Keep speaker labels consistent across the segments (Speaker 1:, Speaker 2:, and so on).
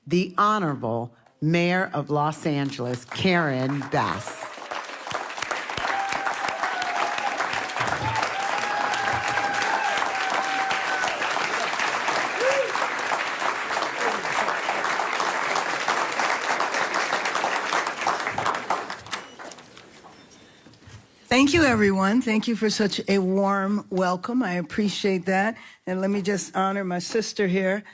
Speaker 1: the Honorable Mayor of Los Angeles, Karen Bass.
Speaker 2: Thank you, everyone. Thank you for such a warm welcome. I appreciate that. And let me just honor my sister here,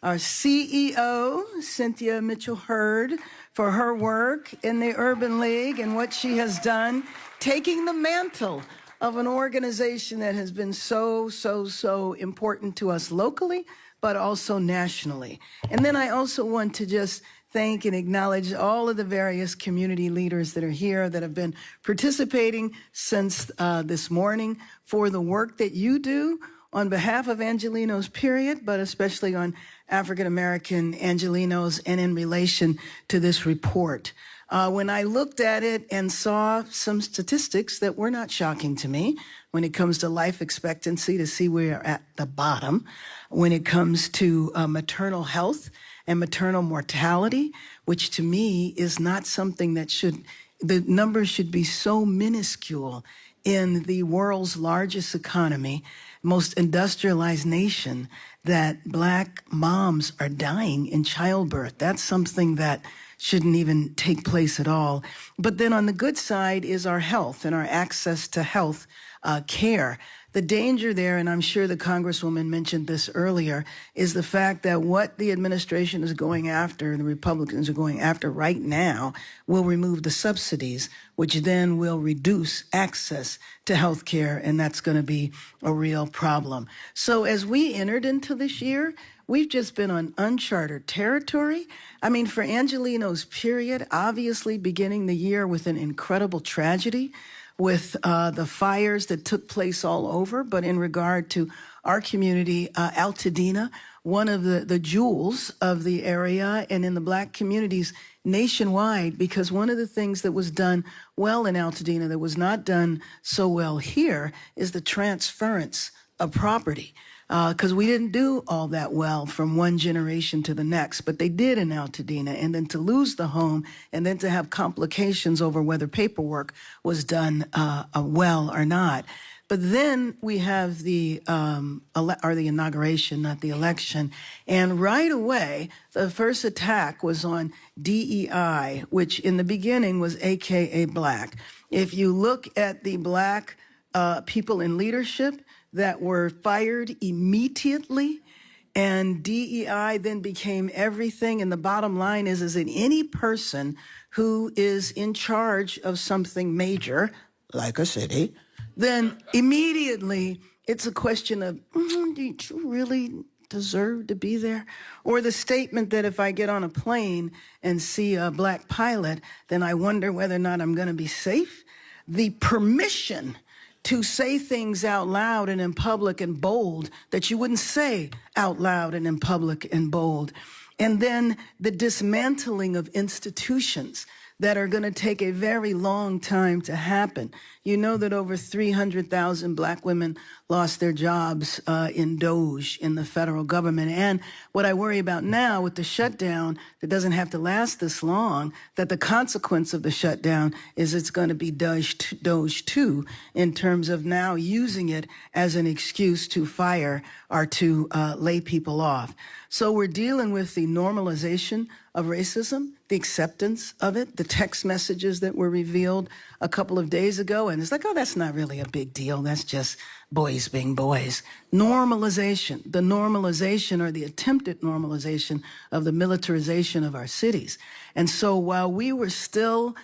Speaker 2: our CEO, Cynthia Mitchell-Hurd, for her work in the Urban League and what she has done, taking the mantle of an organization that has been so important to us locally, but also nationally. And then I also want to just thank and acknowledge all of the various community leaders that are here that have been participating since this morning for the work that you do on behalf of Angelenos, period, but especially on African-American Angelenos and in relation to this report. When I looked at it and saw some statistics that were not shocking to me when it comes to life expectancy, to see we're at the bottom, when it comes to maternal health and maternal mortality, which to me is not something that the numbers should be so minuscule in the world's largest economy, most industrialized nation, that Black moms are dying in childbirth. That's something that shouldn't even take place at all. But then on the good side is our health and our access to health care. The danger there, and I'm sure the Congresswoman mentioned this earlier, is the fact that what the administration is going after, and the Republicans are going after right now, will remove the subsidies, which then will reduce access to health care, and that's going to be a real problem. So as we entered into this year, we've just been on uncharted territory. I mean, for Angelenos, period, obviously beginning the year with an incredible tragedy, with the fires that took place all over, but in regard to our community, Altadena, one of the jewels of the area and in the Black communities nationwide, because one of the things that was done well in Altadena that was not done so well here is the transference of property. Because we didn't do all that well from one generation to the next, but they did in Altadena. And then to lose the home and then to have complications over whether paperwork was done well or not. But then we have the inauguration, not the election. And right away, the first attack was on DEI, which in the beginning was AKA Black. If you look at the Black people in leadership that were fired immediately, and DEI then became everything. And the bottom line is that any person who is in charge of something major, like a city, then immediately it's a question of, do you really deserve to be there? Or the statement that if I get on a plane and see a Black pilot, then I wonder whether or not I'm going to be safe. The permission to say things out loud and in public and bold that you wouldn't say out loud and in public and bold. And then the dismantling of institutions that are going to take a very long time to happen. You know that over 300,000 Black women lost their jobs in DOGE, in the federal government. And what I worry about now with the shutdown that doesn't have to last this long, that the consequence of the shutdown is it's going to be DOGE 2 in terms of now using it as an excuse to fire or to lay people off. So we're dealing with the normalization of racism, the acceptance of it, the text messages that were revealed a couple of days ago. And it's like, oh, that's not really a big deal. That's just boys being boys. Normalization, the normalization or the attempted normalization of the militarization of our cities. And so while we were still,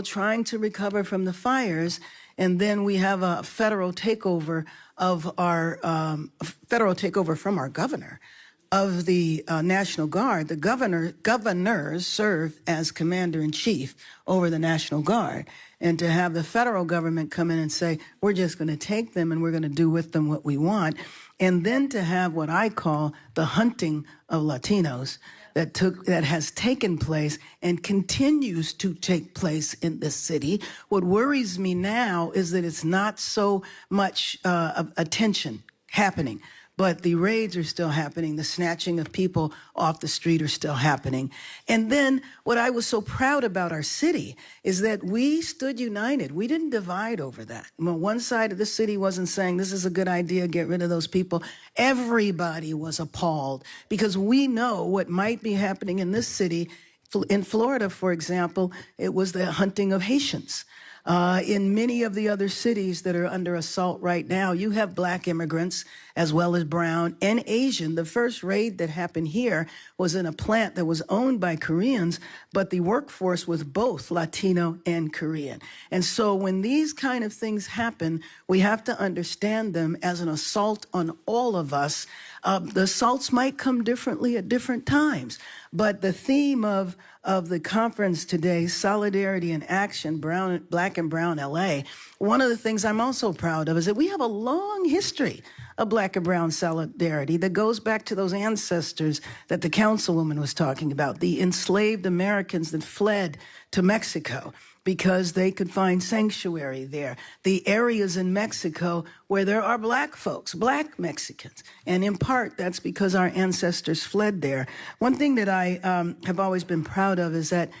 Speaker 2: trying to recover from the fires, and then we have a federal takeover of from our governor of the National Guard. The governors serve as commander-in-chief over the National Guard. And to have the federal government come in and say, we're just going to take them and we're going to do with them what we want. And then to have what I call the hunting of Latinos that has taken place and continues to take place in this city. What worries me now is that it's not so much attention happening, but the raids are still happening. The snatching of people off the street are still happening. And then what I was so proud about our city is that we stood united. We didn't divide over that. When one side of the city wasn't saying, this is a good idea, get rid of those people, everybody was appalled because we know what might be happening in this city. In Florida, for example, it was the hunting of Haitians. In many of the other cities that are under assault right now, you have black immigrants as well as brown and Asian. The first raid that happened here was in a plant that was owned by Koreans, but the workforce was both Latino and Korean. And so when these kind of things happen, we have to understand them as an assault on all of us. The assaults might come differently at different times, but the theme of the conference today, Solidarity and Action, Black and Brown LA, one of the things I'm also proud of is that we have a long history of Black and Brown solidarity that goes back to those ancestors that the councilwoman was talking about, the enslaved Americans that fled to Mexico because they could find sanctuary there. The areas in Mexico where there are black folks, black Mexicans. And in part, that's because our ancestors fled there. One thing that I have always been proud of is that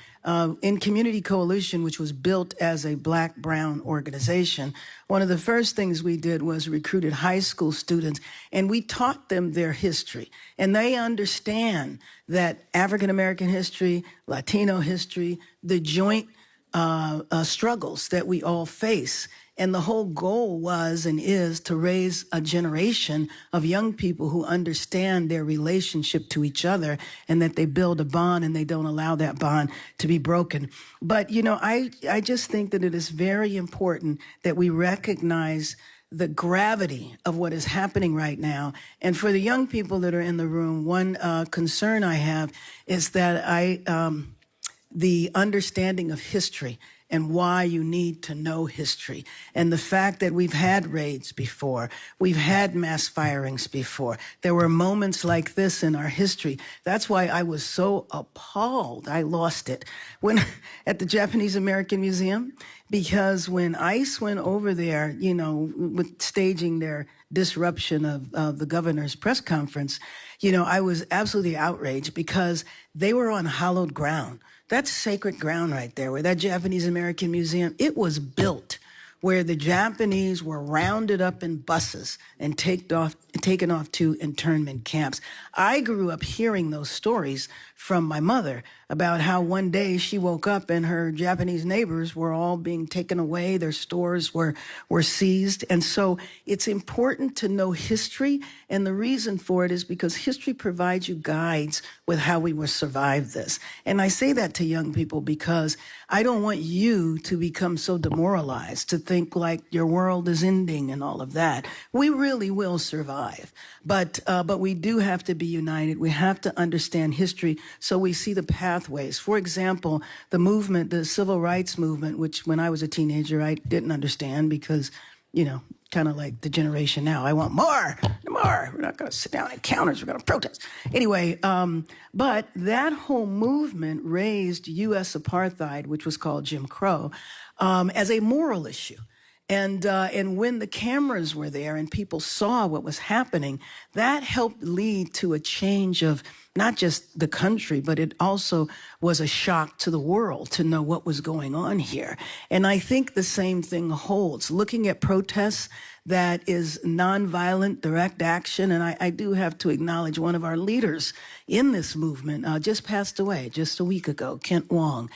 Speaker 2: in Community Coalition, which was built as a black-brown organization, one of the first things we did was recruited high school students, and we taught them their history. And they understand that African-American history, Latino history, the joint struggles that we all face. And the whole goal was and is to raise a generation of young people who understand their relationship to each other and that they build a bond and they don't allow that bond to be broken. But, you know, I just think that it is very important that we recognize the gravity of what is happening right now. And for the young people that are in the room, one concern I have is that the understanding of history and why you need to know history. And the fact that we've had raids before, we've had mass firings before. There were moments like this in our history. That's why I was so appalled. I lost it when at the Japanese American Museum, because when ICE went over there, you know, with staging their disruption of the governor's press conference, you know, I was absolutely outraged because they were on hallowed ground. That's sacred ground right there, where that Japanese American Museum, it was built where the Japanese were rounded up in buses and taken off to internment camps. I grew up hearing those stories from my mother about how one day she woke up and her Japanese neighbors were all being taken away, their stores were seized. And so it's important to know history, and the reason for it is because history provides you guides with how we will survive this. And I say that to young people because I don't want you to become so demoralized, to think like your world is ending and all of that. We really will survive, but we do have to be united. We have to understand history so we see the pathways. For example, the movement, the civil rights movement, which when I was a teenager, I didn't understand because, you know, kind of like the generation now. I want more. We're not going to sit down at counters. We're going to protest. Anyway, but that whole movement raised U.S. apartheid, which was called Jim Crow, as a moral issue. And when the cameras were there and people saw what was happening, that helped lead to a change of not just the country, but it also was a shock to the world to know what was going on here. And I think the same thing holds. Looking at protests that is nonviolent, direct action, and I do have to acknowledge one of our leaders in this movement just passed away just a week ago, Kent Wong,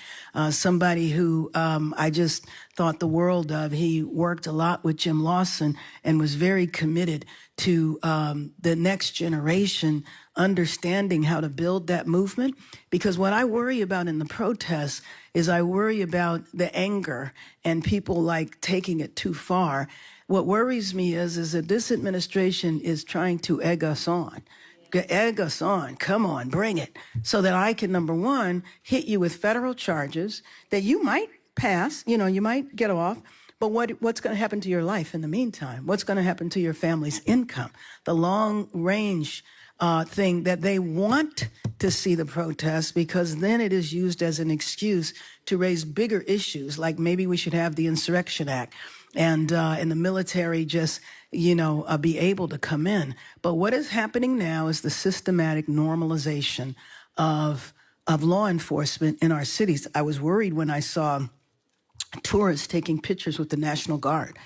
Speaker 2: somebody who I just thought the world of. He worked a lot with Jim Lawson and was very committed to the next generation understanding how to build that movement. Because what I worry about in the protests is I worry about the anger and people like taking it too far. What worries me is that this administration is trying to egg us on. Egg us on, come on, bring it, so that I can, number one, hit you with federal charges that you might pass, you know, you might get off, but what's going to happen to your life in the meantime? What's going to happen to your family's income? The long range thing that they want to see the protests, because then it is used as an excuse to raise bigger issues, like maybe we should have the Insurrection Act. and the military just, be able to come in. But what is happening now is the systematic normalization of law enforcement in our cities. I was worried when I saw tourists taking pictures with the National Guard.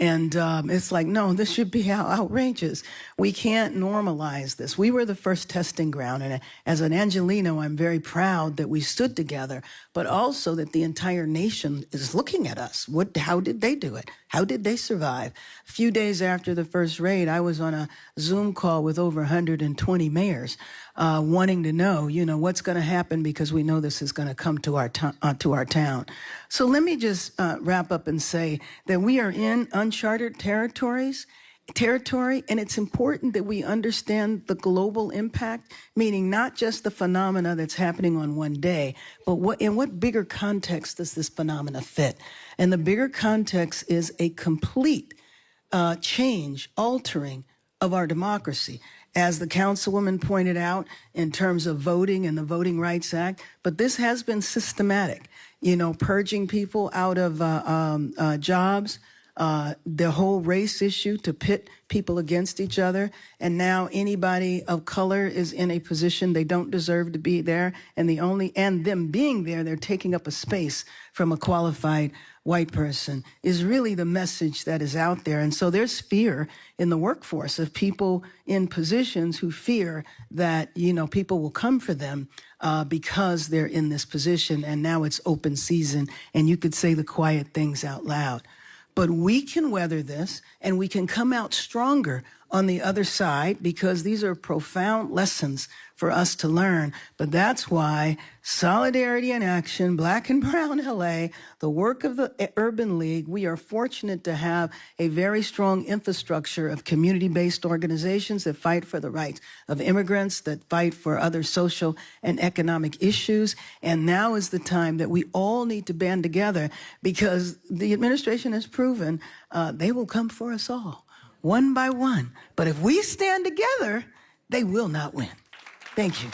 Speaker 2: And it's like, no, this should be outrageous. We can't normalize this. We were the first testing ground. And as an Angelino, I'm very proud that we stood together, but also that the entire nation is looking at us. How did they do it? How did they survive? A few days after the first raid, I was on a Zoom call with over 120 mayors wanting to know, what's going to happen, because we know this is going to come to our town. So let me just wrap up and say that we are in uncharted territory, and it's important that we understand the global impact, meaning not just the phenomena that's happening on one day, but in what bigger context does this phenomena fit? And the bigger context is a complete altering of our democracy, as the councilwoman pointed out, in terms of voting and the Voting Rights Act. But this has been systematic, purging people out of jobs, the whole race issue to pit people against each other. And now anybody of color is in a position they don't deserve to be there. And them being there, they're taking up a space from a qualified white person, is really the message that is out there. And so there's fear in the workforce of people in positions who fear that, people will come for them because they're in this position. And now it's open season, and you could say the quiet things out loud. But we can weather this, and we can come out stronger on the other side, because these are profound lessons for us to learn. But that's why Solidarity in Action, Black and Brown LA, the work of the Urban League, we are fortunate to have a very strong infrastructure of community-based organizations that fight for the rights of immigrants, that fight for other social and economic issues. And now is the time that we all need to band together, because the administration has proven they will come for us all, one by one. But if we stand together, they will not win. Thank you.